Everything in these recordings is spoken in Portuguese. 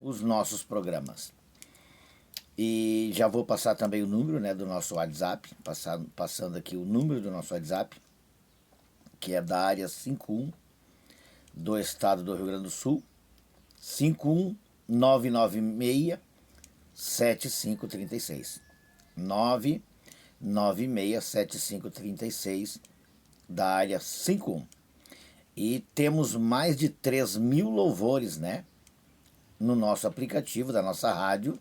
os nossos programas. E já vou passar também o número, né, do nosso WhatsApp, passando aqui o número do nosso WhatsApp, que é da área 51 do estado do Rio Grande do Sul, 51996 7536. 996 7536 da área 51. E temos mais de 3.000 louvores, né, no nosso aplicativo da nossa rádio,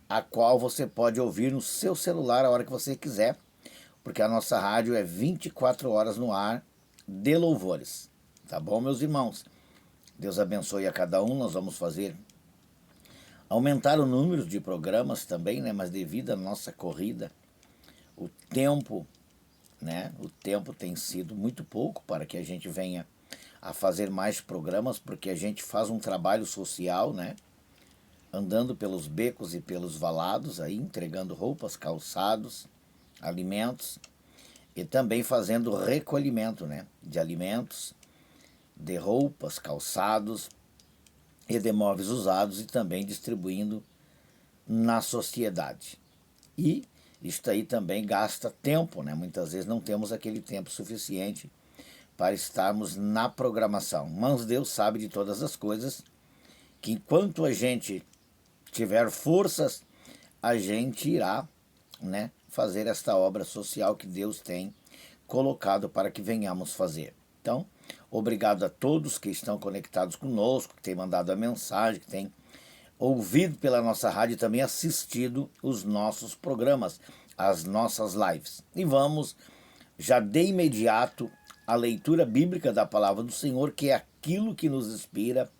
a qual você pode ouvir no seu celular a hora que você quiser, porque a nossa rádio é 24 horas no ar de louvores. Tá bom, meus irmãos? Deus abençoe a cada um. Nós vamos aumentar o número de programas também, né? Mas devido à nossa corrida, o tempo tem sido muito pouco para que a gente venha a fazer mais programas, porque a gente faz um trabalho social, né? Andando pelos becos e pelos valados, aí, entregando roupas, calçados, alimentos, e também fazendo recolhimento, né, de alimentos, de roupas, calçados e de móveis usados, e também distribuindo na sociedade. E isto aí também gasta tempo, né? Muitas vezes não temos aquele tempo suficiente para estarmos na programação. Mas Deus sabe de todas as coisas, que enquanto a gente tiver forças, a gente irá, né, fazer esta obra social que Deus tem colocado para que venhamos fazer. Então, obrigado a todos que estão conectados conosco, que têm mandado a mensagem, que têm ouvido pela nossa rádio e também assistido os nossos programas, as nossas lives. E vamos já de imediato à leitura bíblica da palavra do Senhor, que é aquilo que nos inspira,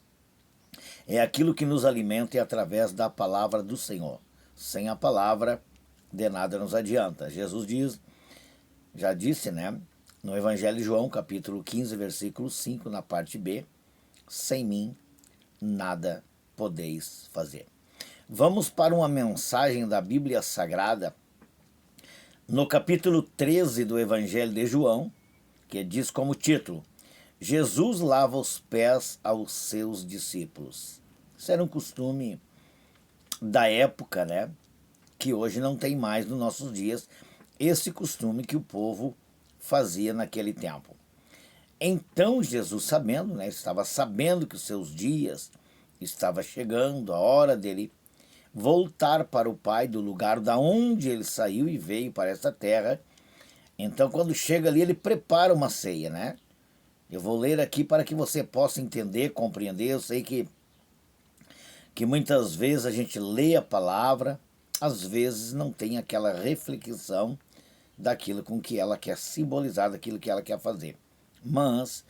é aquilo que nos alimenta, e através da palavra do Senhor. Sem a palavra, de nada nos adianta. Jesus já disse, né, no Evangelho de João, capítulo 15, versículo 5, na parte B, sem mim nada podeis fazer. Vamos para uma mensagem da Bíblia Sagrada, no capítulo 13 do Evangelho de João, que diz como título: Jesus lava os pés aos seus discípulos. Isso era um costume da época, né? Que hoje não tem mais nos nossos dias, esse costume que o povo fazia naquele tempo. Então Jesus, sabendo, né? Estava sabendo que os seus dias estava chegando, a hora dele voltar para o Pai, do lugar da onde ele saiu e veio para esta terra. Então, quando chega ali, ele prepara uma ceia, né? Eu vou ler aqui para que você possa entender, compreender. Eu sei que muitas vezes a gente lê a palavra, às vezes não tem aquela reflexão daquilo com que ela quer simbolizar, daquilo que ela quer fazer. Mas,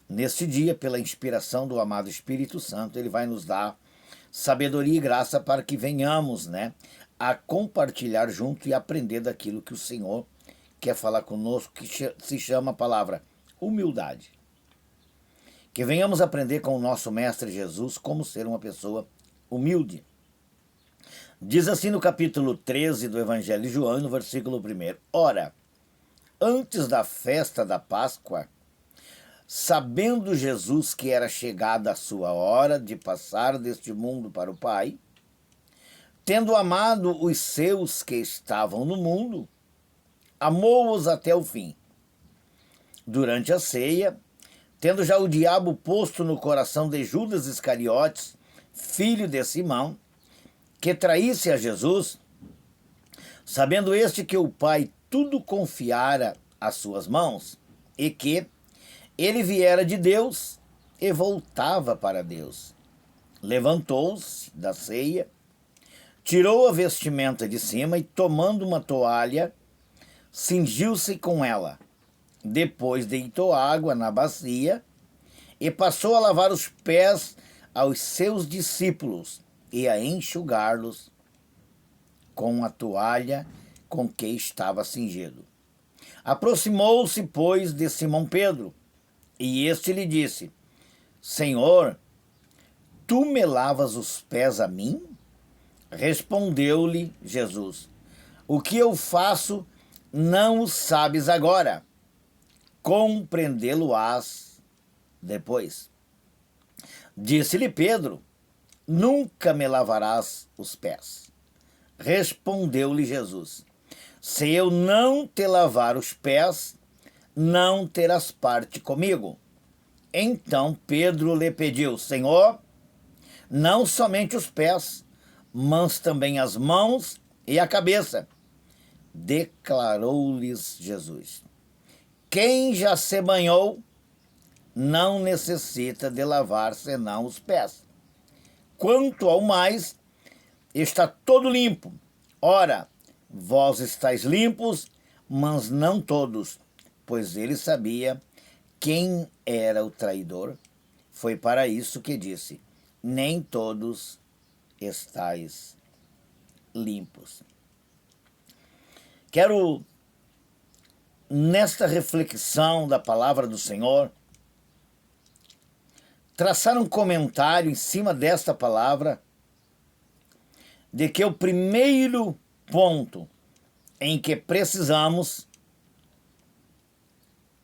neste dia, pela inspiração do amado Espírito Santo, ele vai nos dar sabedoria e graça para que venhamos, né, a compartilhar junto e aprender daquilo que o Senhor quer falar conosco, que se chama a palavra humildade. Que venhamos aprender com o nosso Mestre Jesus como ser uma pessoa humilde. Diz assim no capítulo 13 do Evangelho de João, no versículo 1: Ora, antes da festa da Páscoa, sabendo Jesus que era chegada a sua hora de passar deste mundo para o Pai, tendo amado os seus que estavam no mundo, amou-os até o fim. Durante a ceia, tendo já o diabo posto no coração de Judas Iscariotes, filho de Simão, que traísse a Jesus, sabendo este que o Pai tudo confiara às suas mãos, e que ele viera de Deus e voltava para Deus, levantou-se da ceia, tirou a vestimenta de cima e, tomando uma toalha, cingiu-se com ela. Depois deitou água na bacia e passou a lavar os pés aos seus discípulos e a enxugá-los com a toalha com que estava cingido. Aproximou-se, pois, de Simão Pedro, e este lhe disse: Senhor, tu me lavas os pés a mim? Respondeu-lhe Jesus: O que eu faço não o sabes agora, compreendê-lo-ás depois. Disse-lhe Pedro: nunca me lavarás os pés. Respondeu-lhe Jesus: se eu não te lavar os pés, não terás parte comigo. Então Pedro lhe pediu: Senhor, não somente os pés, mas também as mãos e a cabeça. Declarou-lhes Jesus: quem já se banhou não necessita de lavar senão os pés. Quanto ao mais, está todo limpo. Ora, vós estáis limpos, mas não todos. Pois ele sabia quem era o traidor. Foi para isso que disse: nem todos estáis limpos. Quero, nesta reflexão da palavra do Senhor, traçar um comentário em cima desta palavra, de que o primeiro ponto em que precisamos,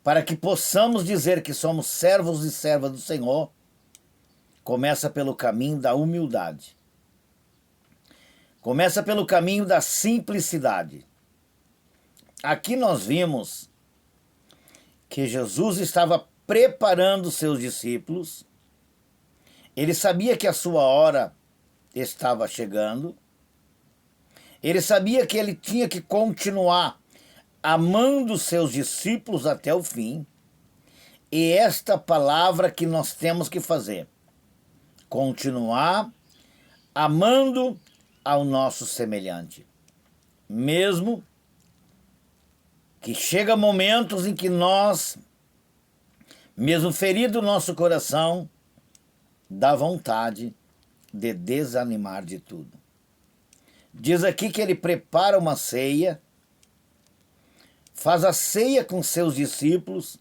para que possamos dizer que somos servos e servas do Senhor, começa pelo caminho da humildade. Começa pelo caminho da simplicidade. Aqui nós vimos que Jesus estava preparando seus discípulos. Ele sabia que a sua hora estava chegando. Ele sabia que ele tinha que continuar amando seus discípulos até o fim. E esta palavra que nós temos que fazer: continuar amando ao nosso semelhante. Mesmo que chega momentos em que nós, mesmo ferido o nosso coração, dá vontade de desanimar de tudo. Diz aqui que ele prepara uma ceia, faz a ceia com seus discípulos,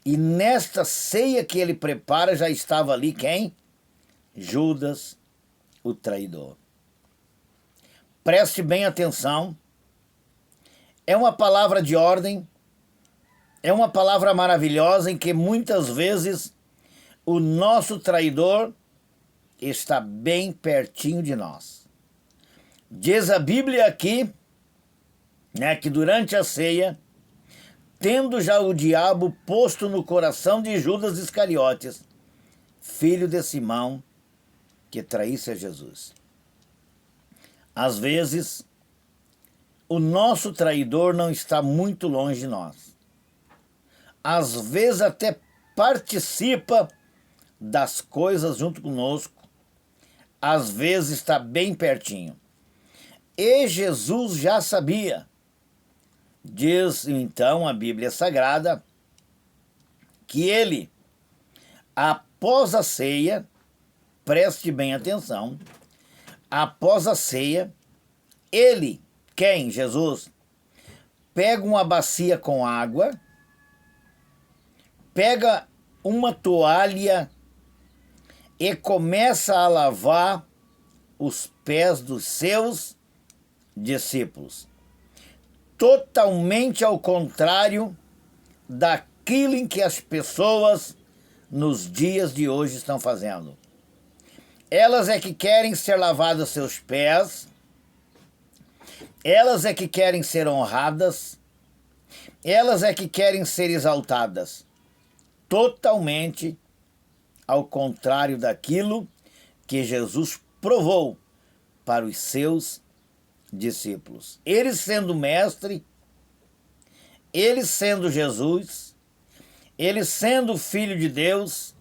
e nesta ceia que ele prepara já estava ali quem? Judas, o traidor. Preste bem atenção. É uma palavra de ordem, é uma palavra maravilhosa em que muitas vezes o nosso traidor está bem pertinho de nós. Diz a Bíblia aqui, que durante a ceia, tendo já o diabo posto no coração de Judas Iscariotes, filho de Simão, que traísse a Jesus. Às vezes, o nosso traidor não está muito longe de nós. Às vezes até participa das coisas junto conosco. Às vezes está bem pertinho. E Jesus já sabia. Diz então a Bíblia Sagrada que ele, após a ceia, preste bem atenção, após a ceia, ele, quem? Jesus, pega uma bacia com água, pega uma toalha e começa a lavar os pés dos seus discípulos. Totalmente ao contrário daquilo em que as pessoas nos dias de hoje estão fazendo. Elas é que querem ser lavadas seus pés, elas é que querem ser honradas, elas é que querem ser exaltadas. Totalmente ao contrário daquilo que Jesus provou para os seus discípulos. Ele sendo mestre, ele sendo Jesus, ele sendo filho de Deus,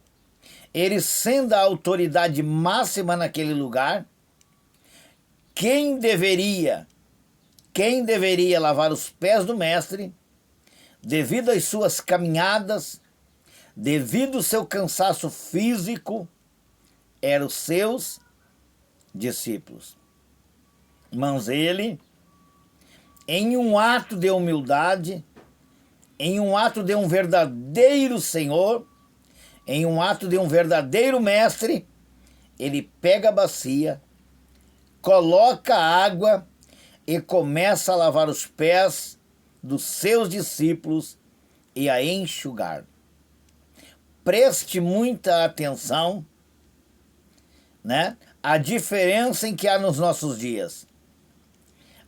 ele sendo a autoridade máxima naquele lugar, quem deveria lavar os pés do mestre, devido às suas caminhadas, devido ao seu cansaço físico, eram os seus discípulos. Mas ele, em um ato de humildade, em um ato de um verdadeiro Senhor, em um ato de um verdadeiro mestre, ele pega a bacia, coloca a água e começa a lavar os pés dos seus discípulos e a enxugar. Preste muita atenção né? A diferença em que há nos nossos dias.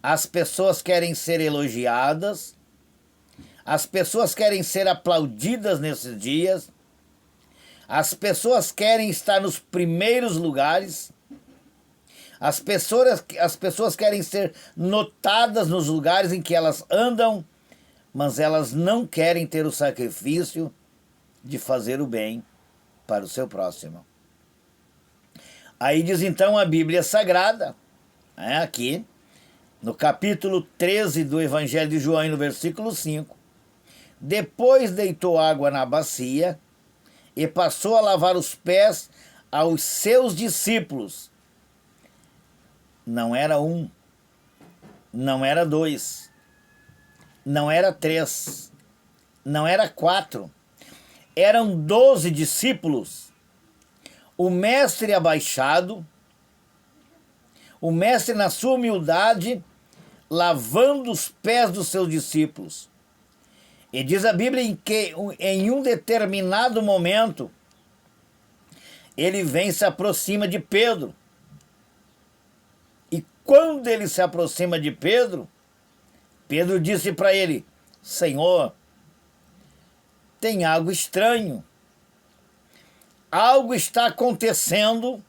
As pessoas querem ser elogiadas, as pessoas querem ser aplaudidas nesses dias, as pessoas querem estar nos primeiros lugares, as pessoas querem ser notadas nos lugares em que elas andam, mas elas não querem ter o sacrifício de fazer o bem para o seu próximo. Aí diz então a Bíblia Sagrada, aqui, no capítulo 13 do Evangelho de João, no versículo 5, depois deitou água na bacia e passou a lavar os pés aos seus discípulos. Não era um, não era dois, não era três, não era quatro, eram 12 discípulos. O mestre abaixado, o mestre na sua humildade, lavando os pés dos seus discípulos. E diz a Bíblia que em um determinado momento, ele vem e se aproxima de Pedro. E quando ele se aproxima de Pedro, Pedro disse para ele: Senhor, tem algo estranho. Algo está acontecendo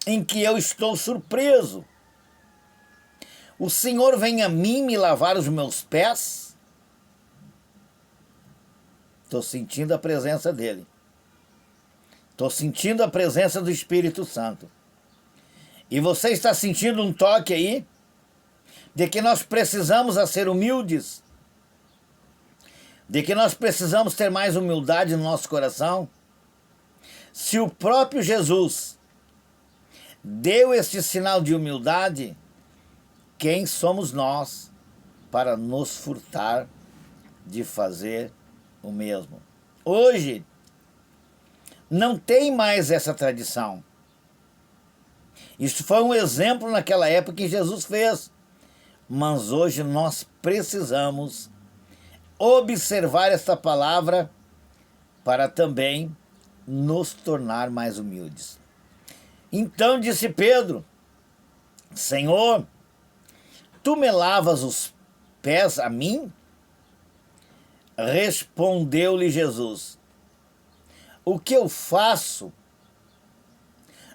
em que eu estou surpreso. O Senhor vem a mim me lavar os meus pés? Estou sentindo a presença dele. Estou sentindo a presença do Espírito Santo. E você está sentindo um toque aí de que nós precisamos ser humildes? De que nós precisamos ter mais humildade no nosso coração? Se o próprio Jesus deu este sinal de humildade, quem somos nós para nos furtar de fazer o mesmo? Hoje, não tem mais essa tradição. Isso foi um exemplo naquela época que Jesus fez. Mas hoje nós precisamos observar esta palavra para também nos tornar mais humildes. Então disse Pedro: Senhor, tu me lavas os pés a mim? Respondeu-lhe Jesus: o que eu faço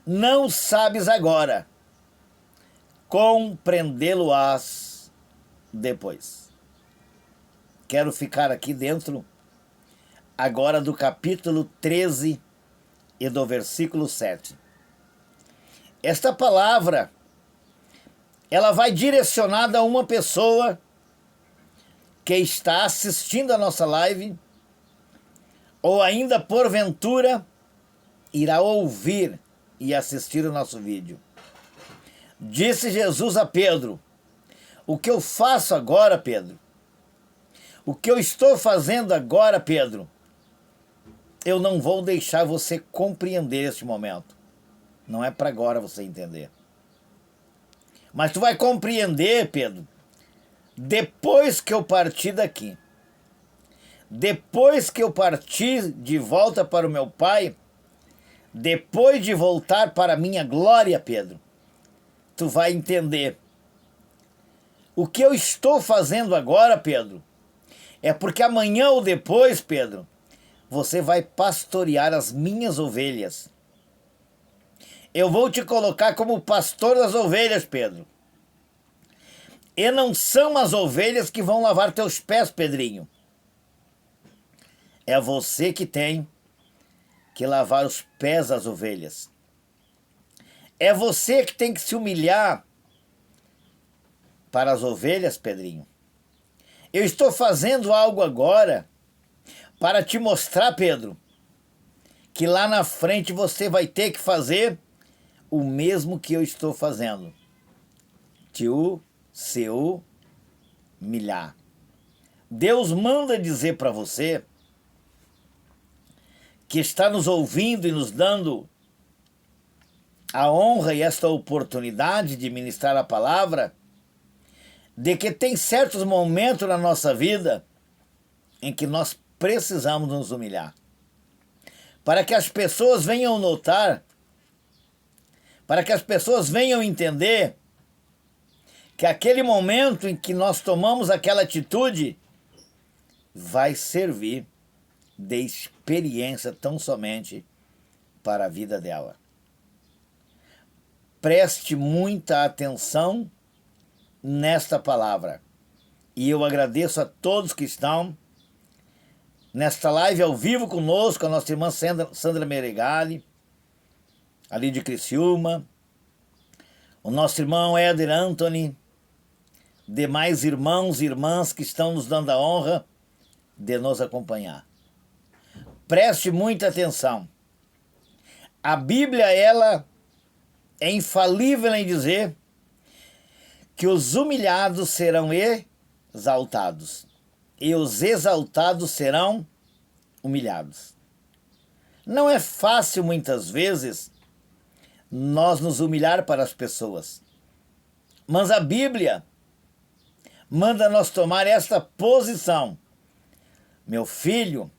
não sabes agora, compreendê-lo-ás depois. Quero ficar aqui dentro agora do capítulo 13 e do versículo 7. Esta palavra, ela vai direcionada a uma pessoa que está assistindo a nossa live, ou ainda porventura irá ouvir e assistir o nosso vídeo. Disse Jesus a Pedro: o que eu faço agora, Pedro? O que eu estou fazendo agora, Pedro? Eu não vou deixar você compreender este momento. Não é para agora você entender. Mas tu vai compreender, Pedro, depois que eu partir daqui. Depois que eu partir de volta para o meu Pai, depois de voltar para a minha glória, Pedro, tu vai entender. O que eu estou fazendo agora, Pedro, é porque amanhã ou depois, Pedro, você vai pastorear as minhas ovelhas. Eu vou te colocar como pastor das ovelhas, Pedro. E não são as ovelhas que vão lavar teus pés, Pedrinho. É você que tem que lavar os pés das ovelhas. É você que tem que se humilhar para as ovelhas, Pedrinho. Eu estou fazendo algo agora para te mostrar, Pedro, que lá na frente você vai ter que fazer o mesmo que eu estou fazendo. Se humilhar. Deus manda dizer para você, que está nos ouvindo e nos dando a honra e esta oportunidade de ministrar a palavra, de que tem certos momentos na nossa vida em que nós precisamos nos humilhar, para que as pessoas venham notar para que as pessoas venham entender que aquele momento em que nós tomamos aquela atitude vai servir de experiência tão somente para a vida dela. Preste muita atenção nesta palavra. E eu agradeço a todos que estão nesta live ao vivo conosco, a nossa irmã Sandra Meregali, ali de Criciúma, o nosso irmão Éder Anthony, demais irmãos e irmãs que estão nos dando a honra de nos acompanhar. Preste muita atenção. A Bíblia, ela é infalível em dizer que os humilhados serão exaltados e os exaltados serão humilhados. Não é fácil, muitas vezes, nós nos humilhar para as pessoas. Mas a Bíblia manda nós tomar esta posição. Meu filho,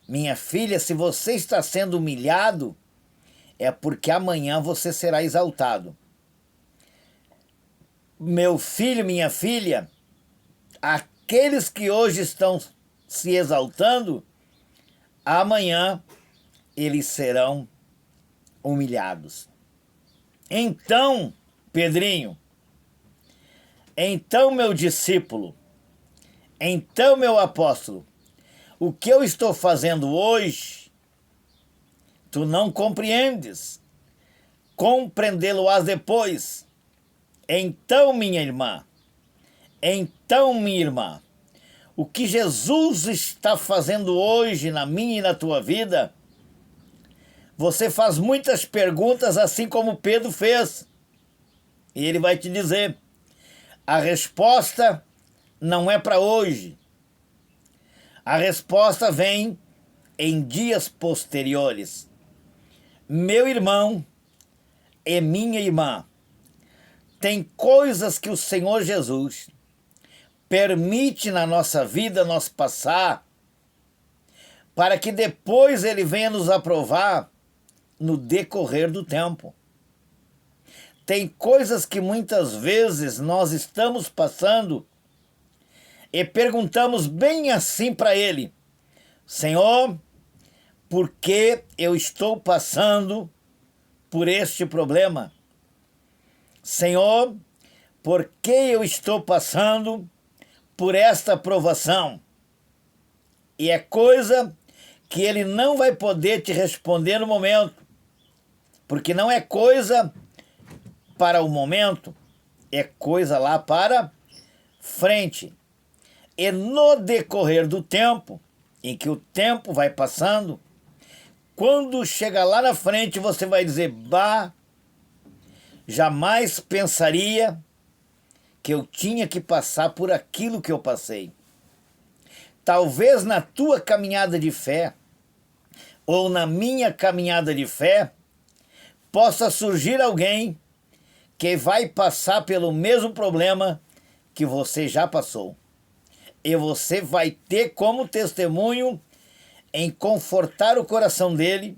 minha filha, se você está sendo humilhado, é porque amanhã você será exaltado. Meu filho, minha filha, aqueles que hoje estão se exaltando, amanhã eles serão humilhados. Então, Pedrinho, então, meu discípulo, então, meu apóstolo, o que eu estou fazendo hoje, tu não compreendes, compreendê-lo-ás depois. Então, minha irmã, o que Jesus está fazendo hoje na minha e na tua vida, você faz muitas perguntas assim como Pedro fez. E ele vai te dizer, a resposta não é para hoje. A resposta vem em dias posteriores. Meu irmão e minha irmã, tem coisas que o Senhor Jesus permite na nossa vida nós passar para que depois Ele venha nos aprovar no decorrer do tempo. Tem coisas que muitas vezes nós estamos passando e perguntamos bem assim para Ele, Senhor, por que eu estou passando por este problema? Senhor, por que eu estou passando por esta provação? E é coisa que Ele não vai poder te responder no momento, porque não é coisa para o momento, é coisa lá para frente. E no decorrer do tempo, em que o tempo vai passando, quando chega lá na frente, você vai dizer, bah, jamais pensaria que eu tinha que passar por aquilo que eu passei. Talvez na tua caminhada de fé, ou na minha caminhada de fé, possa surgir alguém que vai passar pelo mesmo problema que você já passou. E você vai ter como testemunho em confortar o coração dele,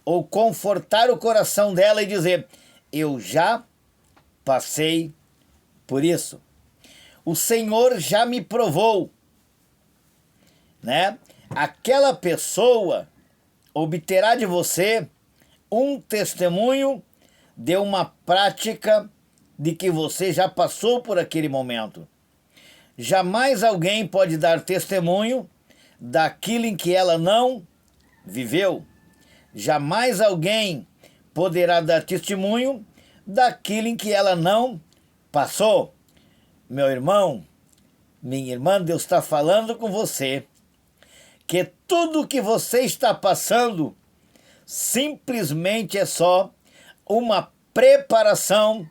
ou confortar o coração dela e dizer, eu já passei por isso. O Senhor já me provou, né? Aquela pessoa obterá de você um testemunho de uma prática de que você já passou por aquele momento. Jamais alguém pode dar testemunho daquilo em que ela não viveu. Jamais alguém poderá dar testemunho daquilo em que ela não passou. Meu irmão, minha irmã, Deus está falando com você que tudo que você está passando simplesmente é só uma preparação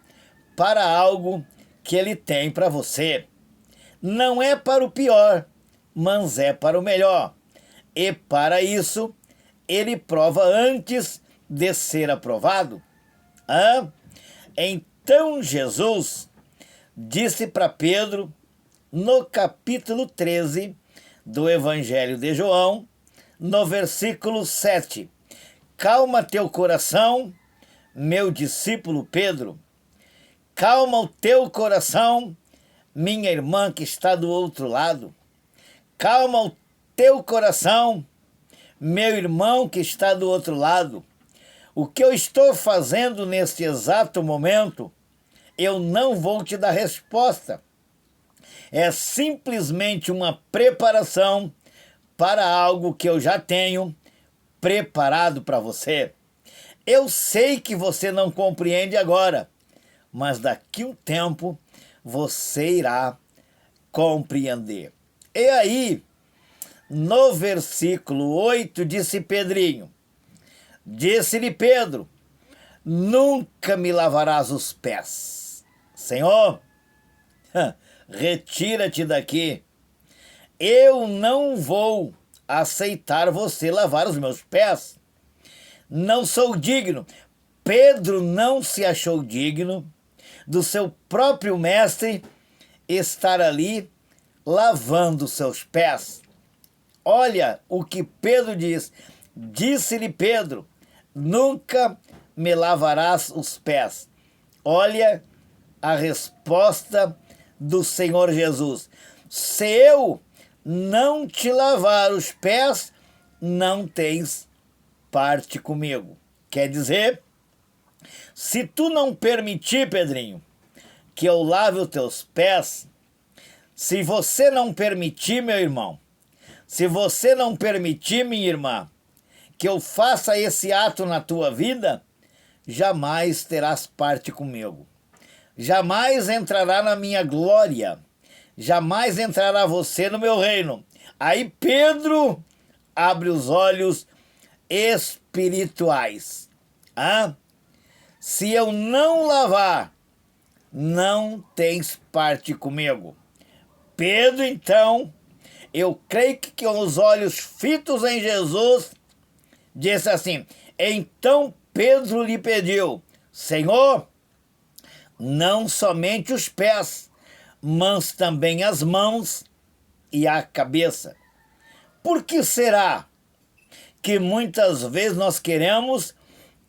para algo que Ele tem para você. Não é para o pior, mas é para o melhor. E para isso, Ele prova antes de ser aprovado. Então Jesus disse para Pedro, no capítulo 13 do Evangelho de João, no versículo 7, calma teu coração, meu discípulo Pedro, calma o teu coração, minha irmã que está do outro lado. Calma o teu coração, meu irmão que está do outro lado. O que eu estou fazendo neste exato momento, eu não vou te dar resposta. É simplesmente uma preparação para algo que eu já tenho preparado para você. Eu sei que você não compreende agora, mas daqui um tempo você irá compreender. E aí, no versículo 8, disse Pedrinho, disse-lhe Pedro, nunca me lavarás os pés. Senhor, retira-te daqui. Eu não vou aceitar você lavar os meus pés. Não sou digno. Pedro não se achou digno do seu próprio mestre estar ali lavando seus pés. Olha o que Pedro diz. Disse-lhe Pedro, nunca me lavarás os pés. Olha a resposta do Senhor Jesus. Se eu não te lavar os pés, não tens parte comigo. Quer dizer, se tu não permitir, Pedrinho, que eu lave os teus pés, se você não permitir, meu irmão, se você não permitir, minha irmã, que eu faça esse ato na tua vida, jamais terás parte comigo. Jamais entrará na minha glória. Jamais entrará você no meu reino. Aí Pedro abre os olhos espirituais. Se eu não lavar, não tens parte comigo. Pedro, então, eu creio que com os olhos fitos em Jesus, disse assim, então Pedro lhe pediu, Senhor, não somente os pés, mas também as mãos e a cabeça. Por que será que muitas vezes nós queremos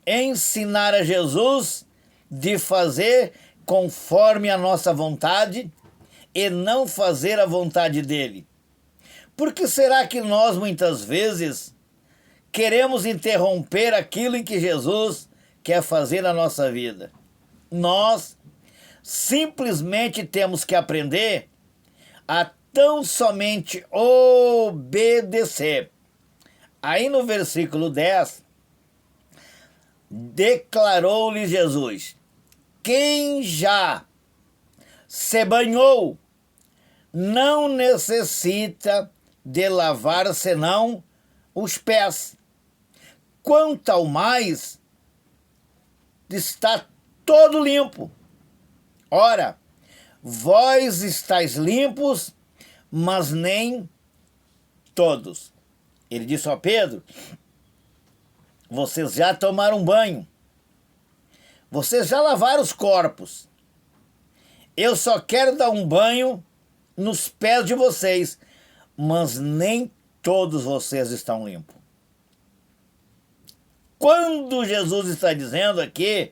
ensinar a Jesus de fazer conforme a nossa vontade e não fazer a vontade dele? Por que será que nós muitas vezes queremos interromper aquilo em que Jesus quer fazer na nossa vida? Nós simplesmente temos que aprender a tão somente obedecer. Aí no versículo 10, declarou-lhe Jesus, quem já se banhou não necessita de lavar senão os pés. Quanto ao mais, está todo limpo. Ora, vós estáis limpos, mas nem todos. Ele disse a Pedro, vocês já tomaram banho, vocês já lavaram os corpos. Eu só quero dar um banho nos pés de vocês, mas nem todos vocês estão limpos. Quando Jesus está dizendo aqui,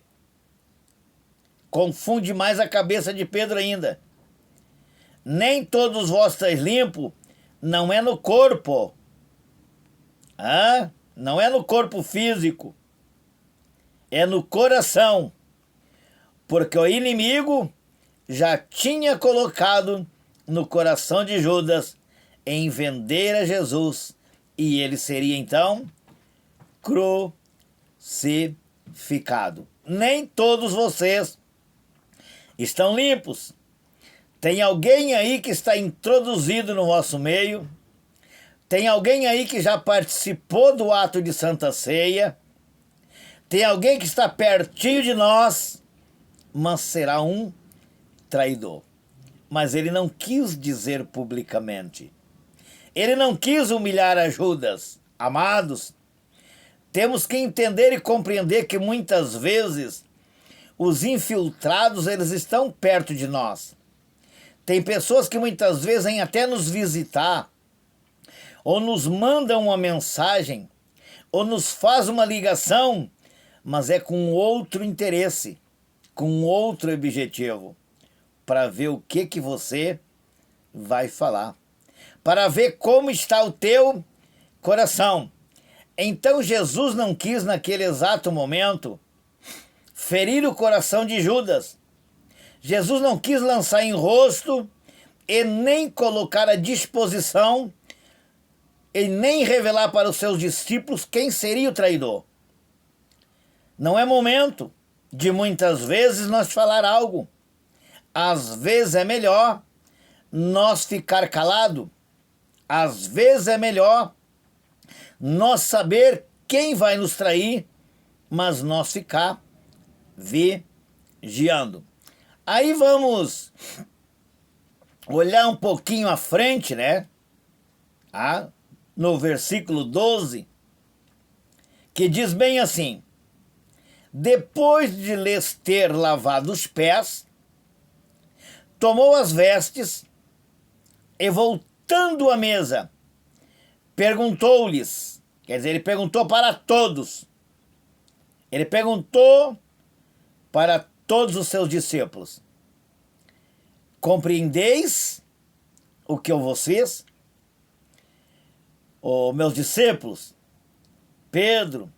confunde mais a cabeça de Pedro ainda. Nem todos vós estáis limpos, não é no corpo. Não é no corpo físico. É no coração. Porque o inimigo já tinha colocado no coração de Judas em vender a Jesus. E ele seria então crucificado. Nem todos vocês estão limpos. Tem alguém aí que está introduzido no vosso meio? Tem alguém aí que já participou do ato de Santa Ceia? Tem alguém que está pertinho de nós, mas será um traidor. Mas ele não quis dizer publicamente. Ele não quis humilhar a Judas. Amados, temos que entender e compreender que muitas vezes os infiltrados, eles estão perto de nós. Tem pessoas que muitas vezes vêm até nos visitar, ou nos mandam uma mensagem, ou nos faz uma ligação, mas é com outro interesse, com outro objetivo, para ver o que você vai falar, para ver como está o teu coração. Então Jesus não quis naquele exato momento ferir o coração de Judas. Jesus não quis lançar em rosto e nem colocar à disposição e nem revelar para os seus discípulos quem seria o traidor. Não é momento de muitas vezes nós falar algo. Às vezes é melhor nós ficar calado. Às vezes é melhor nós saber quem vai nos trair, mas nós ficar vigiando. Aí vamos olhar um pouquinho à frente, né? No versículo 12, que diz bem assim: depois de lhes ter lavado os pés, tomou as vestes e, voltando à mesa, perguntou-lhes, quer dizer, ele perguntou para todos, ele perguntou para todos os seus discípulos: compreendeis o que eu vos fiz? Os meus discípulos, Pedro,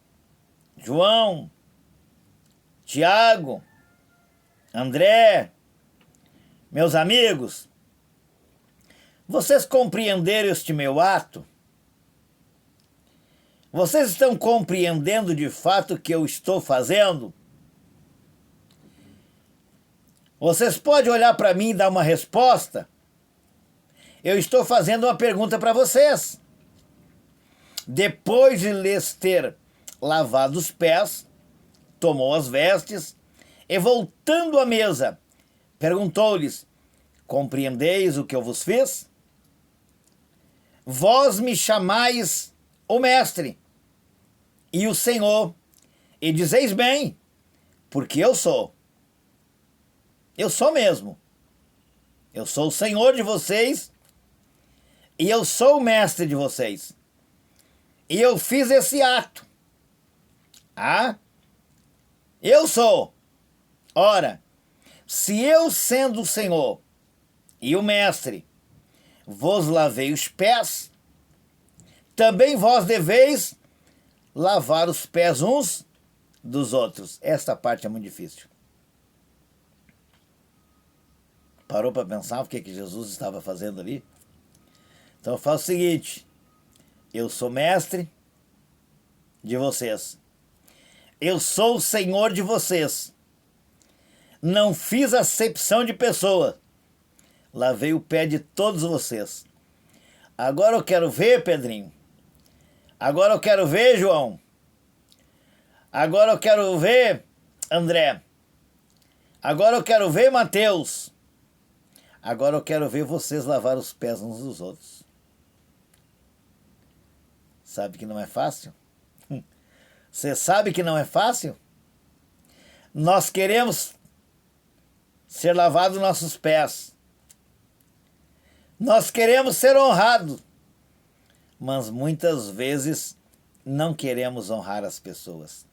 João, Tiago, André, meus amigos, vocês compreenderam este meu ato? Vocês estão compreendendo de fato o que eu estou fazendo? Vocês podem olhar para mim e dar uma resposta? Eu estou fazendo uma pergunta para vocês. Depois de lhes ter lavado os pés, tomou as vestes e, voltando à mesa, perguntou-lhes: compreendeis o que eu vos fiz? Vós me chamais o Mestre e o Senhor, e dizeis bem, porque eu sou. Eu sou mesmo. Eu sou o Senhor de vocês e eu sou o Mestre de vocês. E eu fiz esse ato. Eu sou. Ora, se eu, sendo o Senhor e o Mestre, vos lavei os pés, também vós deveis lavar os pés uns dos outros. Esta parte é muito difícil. Parou para pensar o que Jesus estava fazendo ali? Então eu faço o seguinte: eu sou mestre de vocês. Eu sou o Senhor de vocês. Não fiz acepção de pessoa. Lavei o pé de todos vocês. Agora eu quero ver, Pedrinho. Agora eu quero ver, João. Agora eu quero ver, André. Agora eu quero ver, Mateus. Agora eu quero ver vocês lavar os pés uns dos outros. Sabe que não é fácil? Você sabe que não é fácil? Nós queremos ser lavados nossos pés. Nós queremos ser honrados. Mas muitas vezes não queremos honrar as pessoas.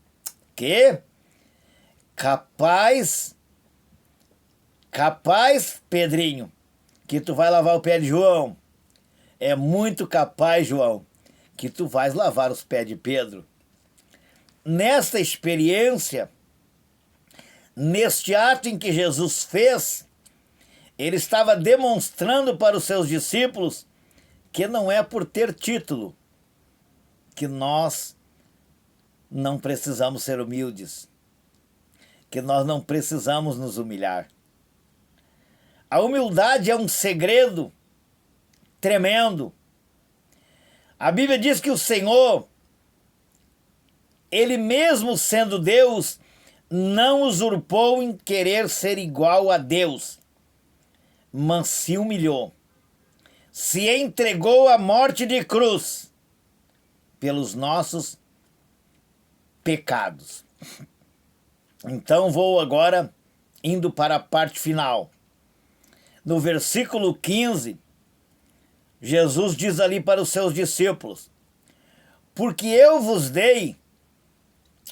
Capaz, Pedrinho, que tu vai lavar o pé de João. É muito capaz, João, que tu vais lavar os pés de Pedro. Nesta experiência, neste ato em que Jesus fez, ele estava demonstrando para os seus discípulos que não é por ter título que nós não precisamos ser humildes, que nós não precisamos nos humilhar. A humildade é um segredo tremendo. A Bíblia diz que o Senhor, Ele mesmo sendo Deus, não usurpou em querer ser igual a Deus, mas se humilhou, se entregou à morte de cruz pelos nossos pecados. Então vou agora indo para a parte final. No versículo 15, Jesus diz ali para os seus discípulos: porque eu vos dei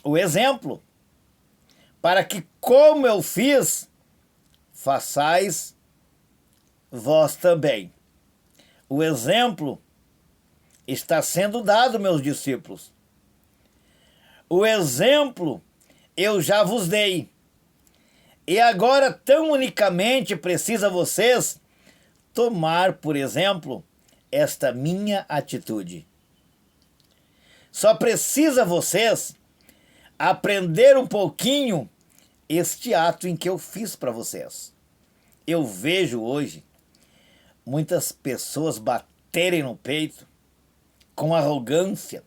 o exemplo, para que, como eu fiz, façais vós também. O exemplo está sendo dado, meus discípulos. O exemplo eu já vos dei. E agora tão unicamente precisa vocês tomar, por exemplo, esta minha atitude. Só precisa vocês aprender um pouquinho este ato em que eu fiz para vocês. Eu vejo hoje muitas pessoas baterem no peito com arrogância,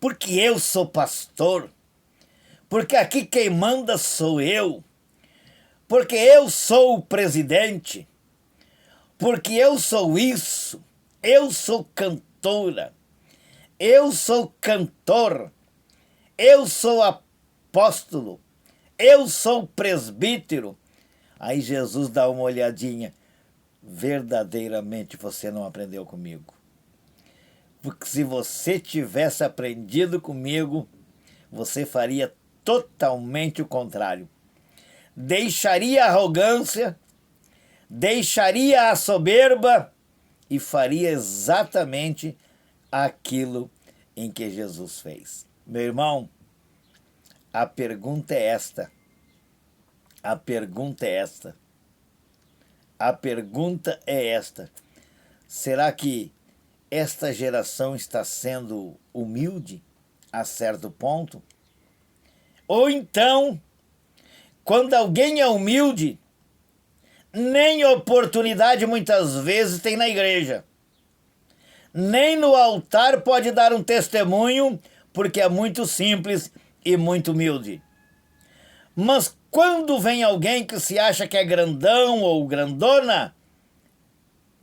porque eu sou pastor, porque aqui quem manda sou eu, porque eu sou o presidente, porque eu sou isso, eu sou cantora, eu sou cantor, eu sou apóstolo, eu sou presbítero. Aí Jesus dá uma olhadinha. Verdadeiramente você não aprendeu comigo. Porque se você tivesse aprendido comigo, você faria totalmente o contrário. Deixaria a arrogância, deixaria a soberba e faria exatamente aquilo em que Jesus fez. Meu irmão, a pergunta é esta. A pergunta é esta. A pergunta é esta. Será que esta geração está sendo humilde a certo ponto? Ou então, quando alguém é humilde, nem oportunidade muitas vezes tem na igreja. Nem no altar pode dar um testemunho, porque é muito simples e muito humilde. Mas quando vem alguém que se acha que é grandão ou grandona,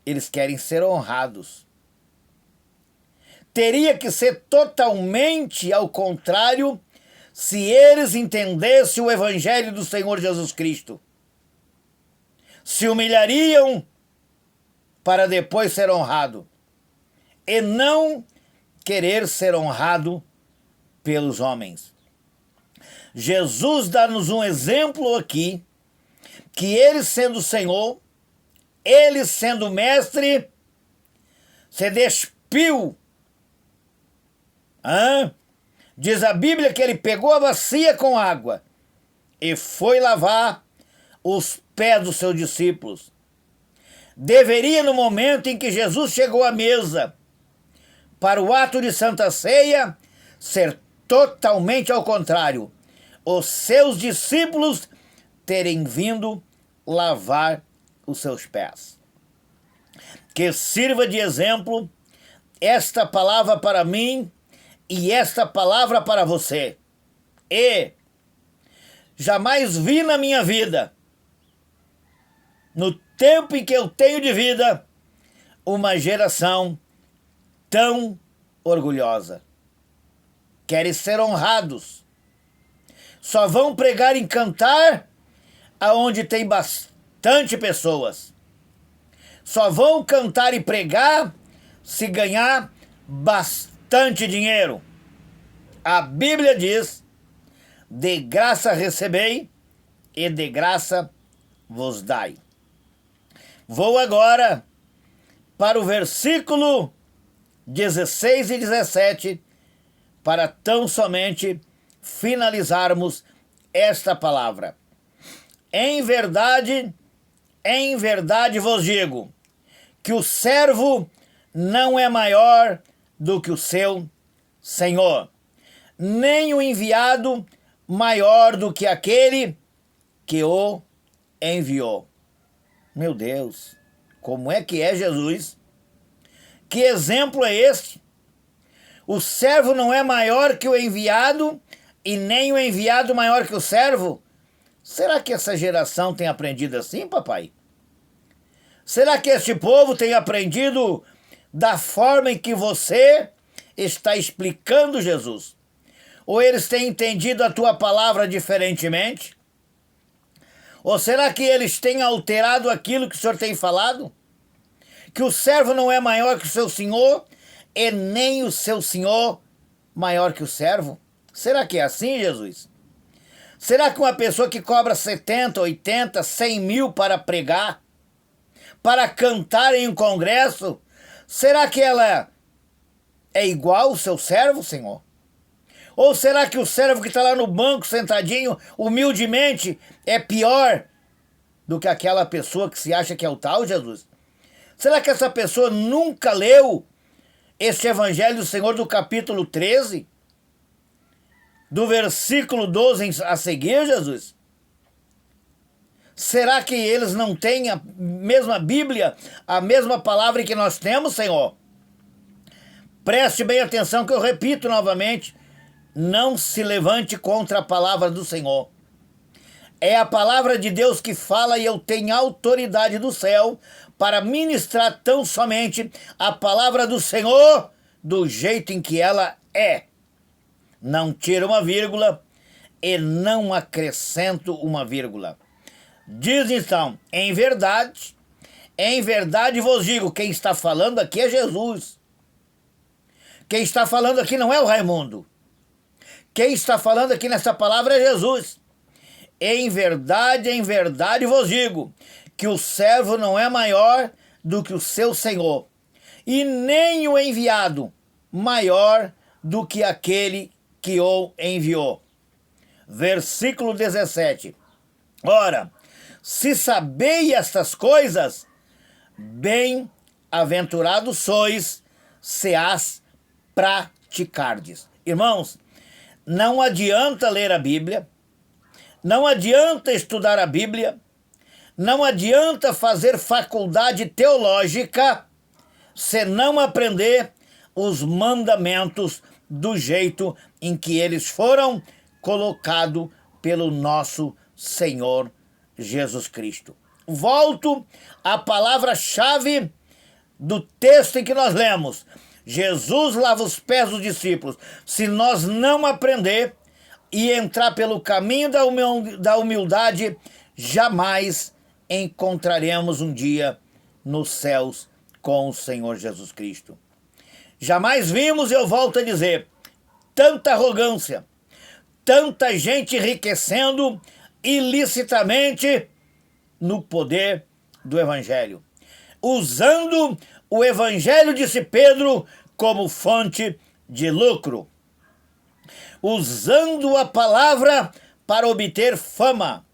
eles querem ser honrados. Teria que ser totalmente ao contrário se eles entendessem o Evangelho do Senhor Jesus Cristo. Se humilhariam para depois ser honrado, e não querer ser honrado pelos homens. Jesus dá-nos um exemplo aqui, que ele sendo Senhor, ele sendo mestre, se despiu. Diz a Bíblia que ele pegou a bacia com água e foi lavar os pés dos seus discípulos. Deveria, no momento em que Jesus chegou à mesa para o ato de Santa Ceia, ser totalmente ao contrário. Os seus discípulos terem vindo lavar os seus pés. Que sirva de exemplo esta palavra para mim e esta palavra para você. E jamais vi na minha vida, no tempo em que eu tenho de vida, uma geração tão orgulhosa. Querem ser honrados. Só vão pregar e cantar aonde tem bastante pessoas. Só vão cantar e pregar se ganhar bastante dinheiro. A Bíblia diz: de graça recebei e de graça vos dai. Vou agora para o versículo 16 e 17 para tão somente finalizarmos esta palavra. Em verdade vos digo, que o servo não é maior do que o seu Senhor, nem o enviado maior do que aquele que o enviou. Meu Deus, como é que é Jesus? Que exemplo é este? O servo não é maior que o enviado e nem o enviado maior que o servo? Será que essa geração tem aprendido assim, papai? Será que este povo tem aprendido da forma em que você está explicando Jesus? Ou eles têm entendido a tua palavra diferentemente? Ou será que eles têm alterado aquilo que o Senhor tem falado? Que o servo não é maior que o seu senhor e nem o seu senhor maior que o servo? Será que é assim, Jesus? Será que uma pessoa que cobra 70, 80, 100 mil para pregar, para cantar em um congresso, será que ela é igual ao seu servo, Senhor? Ou será que o servo que está lá no banco, sentadinho, humildemente, é pior do que aquela pessoa que se acha que é o tal, Jesus? Será que essa pessoa nunca leu este Evangelho do Senhor do capítulo 13? Do versículo 12 a seguir, Jesus? Será que eles não têm a mesma Bíblia, a mesma palavra que nós temos, Senhor? Preste bem atenção que eu repito novamente, não se levante contra a palavra do Senhor. É a palavra de Deus que fala e eu tenho autoridade do céu para ministrar tão somente a palavra do Senhor do jeito em que ela é. Não tiro uma vírgula e não acrescento uma vírgula. Diz então, em verdade vos digo, quem está falando aqui é Jesus. Quem está falando aqui não é o Raimundo. Quem está falando aqui nessa palavra é Jesus. Em verdade vos digo, que o servo não é maior do que o seu senhor, e nem o enviado maior do que aquele que o enviou. Versículo 17. Ora, se sabeis estas coisas, bem-aventurados sois, se as praticardes. Irmãos, não adianta ler a Bíblia, não adianta estudar a Bíblia, não adianta fazer faculdade teológica se não aprender os mandamentos do jeito em que eles foram colocados pelo nosso Senhor Jesus Cristo. Volto à palavra-chave do texto em que nós lemos. Jesus lava os pés dos discípulos. Se nós não aprender e entrar pelo caminho da humildade, jamais encontraremos um dia nos céus com o Senhor Jesus Cristo. Jamais vimos, eu volto a dizer, tanta arrogância, tanta gente enriquecendo ilicitamente no poder do Evangelho, usando o Evangelho, disse Pedro, como fonte de lucro, usando a palavra para obter fama,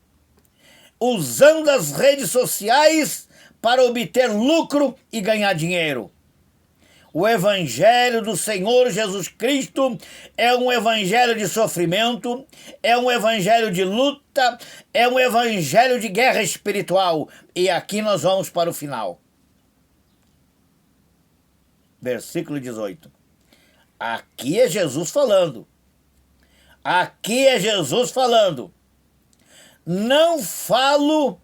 usando as redes sociais para obter lucro e ganhar dinheiro. O Evangelho do Senhor Jesus Cristo é um evangelho de sofrimento, é um evangelho de luta, é um evangelho de guerra espiritual. E aqui nós vamos para o final. Versículo 18. Aqui é Jesus falando. Aqui é Jesus falando. Não falo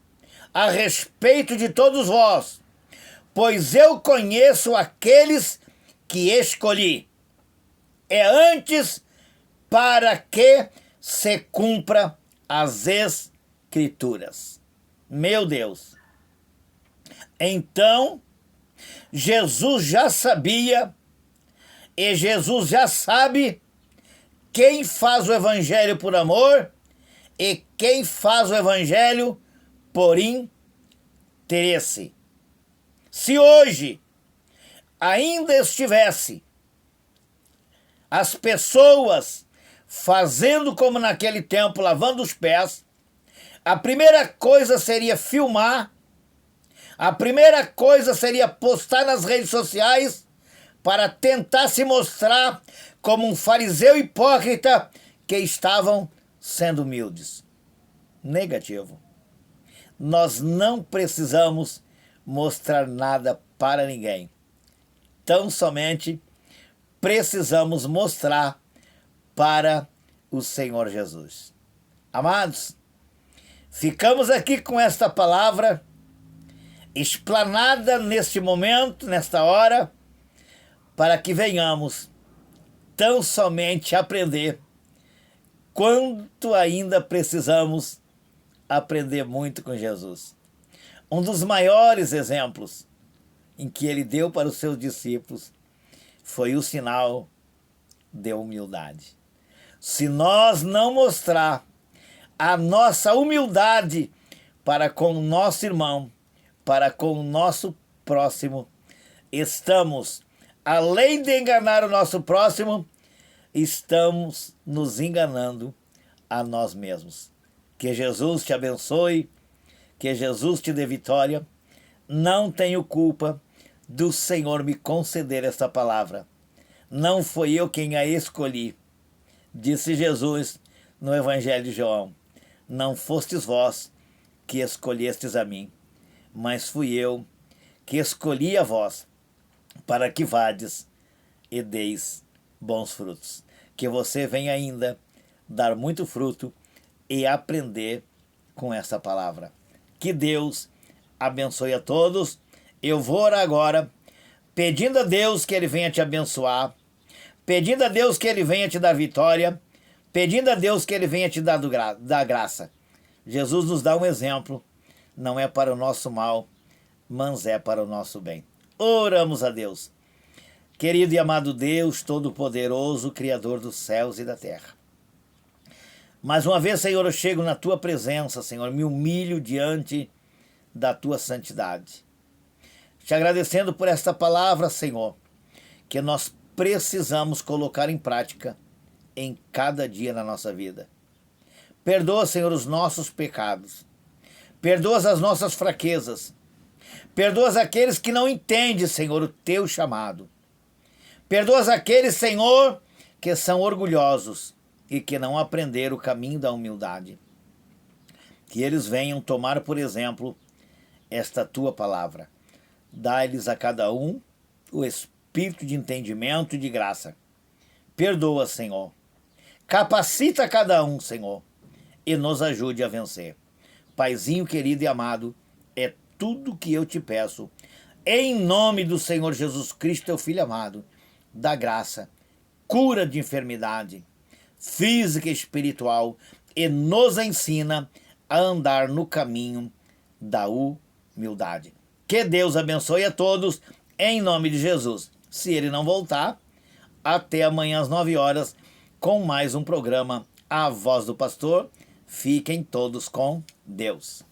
a respeito de todos vós, pois eu conheço aqueles que escolhi. É antes para que se cumpra as Escrituras. Meu Deus! Então, Jesus já sabia e Jesus já sabe quem faz o evangelho por amor e quem faz o evangelho por interesse. Se hoje ainda estivesse as pessoas fazendo como naquele tempo, lavando os pés, a primeira coisa seria filmar, a primeira coisa seria postar nas redes sociais para tentar se mostrar como um fariseu hipócrita que estavam sendo humildes. Negativo. Nós não precisamos mostrar nada para ninguém. Tão somente precisamos mostrar para o Senhor Jesus. Amados, ficamos aqui com esta palavra explanada neste momento, nesta hora, para que venhamos tão somente aprender quanto ainda precisamos aprender muito com Jesus. Um dos maiores exemplos em que ele deu para os seus discípulos foi o sinal de humildade. Se nós não mostrar a nossa humildade para com o nosso irmão, para com o nosso próximo, estamos, além de enganar o nosso próximo, estamos nos enganando a nós mesmos. Que Jesus te abençoe, que Jesus te dê vitória. Não tenho culpa do Senhor me conceder esta palavra. Não foi eu quem a escolhi. Disse Jesus no Evangelho de João: não fostes vós que escolhestes a mim, mas fui eu que escolhi a vós, para que vades e deis bons frutos. Que você venha ainda dar muito fruto e aprender com essa palavra. Que Deus abençoe a todos. Eu vou orar agora, pedindo a Deus que Ele venha te abençoar, pedindo a Deus que Ele venha te dar vitória, pedindo a Deus que Ele venha te dar graça. Jesus nos dá um exemplo, não é para o nosso mal, mas é para o nosso bem. Oramos a Deus. Querido e amado Deus, Todo-Poderoso, Criador dos céus e da terra. Mais uma vez, Senhor, eu chego na Tua presença, Senhor, me humilho diante da Tua santidade. Te agradecendo por esta palavra, Senhor, que nós precisamos colocar em prática em cada dia na nossa vida. Perdoa, Senhor, os nossos pecados. Perdoa as nossas fraquezas. Perdoa aqueles que não entendem, Senhor, o Teu chamado. Perdoa aqueles, Senhor, que são orgulhosos e que não aprenderam o caminho da humildade. Que eles venham tomar, por exemplo, esta Tua palavra. Dá-lhes a cada um o espírito de entendimento e de graça. Perdoa, Senhor. Capacita cada um, Senhor, e nos ajude a vencer. Paizinho querido e amado, é tudo que eu te peço. Em nome do Senhor Jesus Cristo, Teu Filho amado, da graça, cura de enfermidade física e espiritual e nos ensina a andar no caminho da humildade. Que Deus abençoe a todos, em nome de Jesus. Se Ele não voltar, até amanhã às 9 horas, com mais um programa A Voz do Pastor. Fiquem todos com Deus.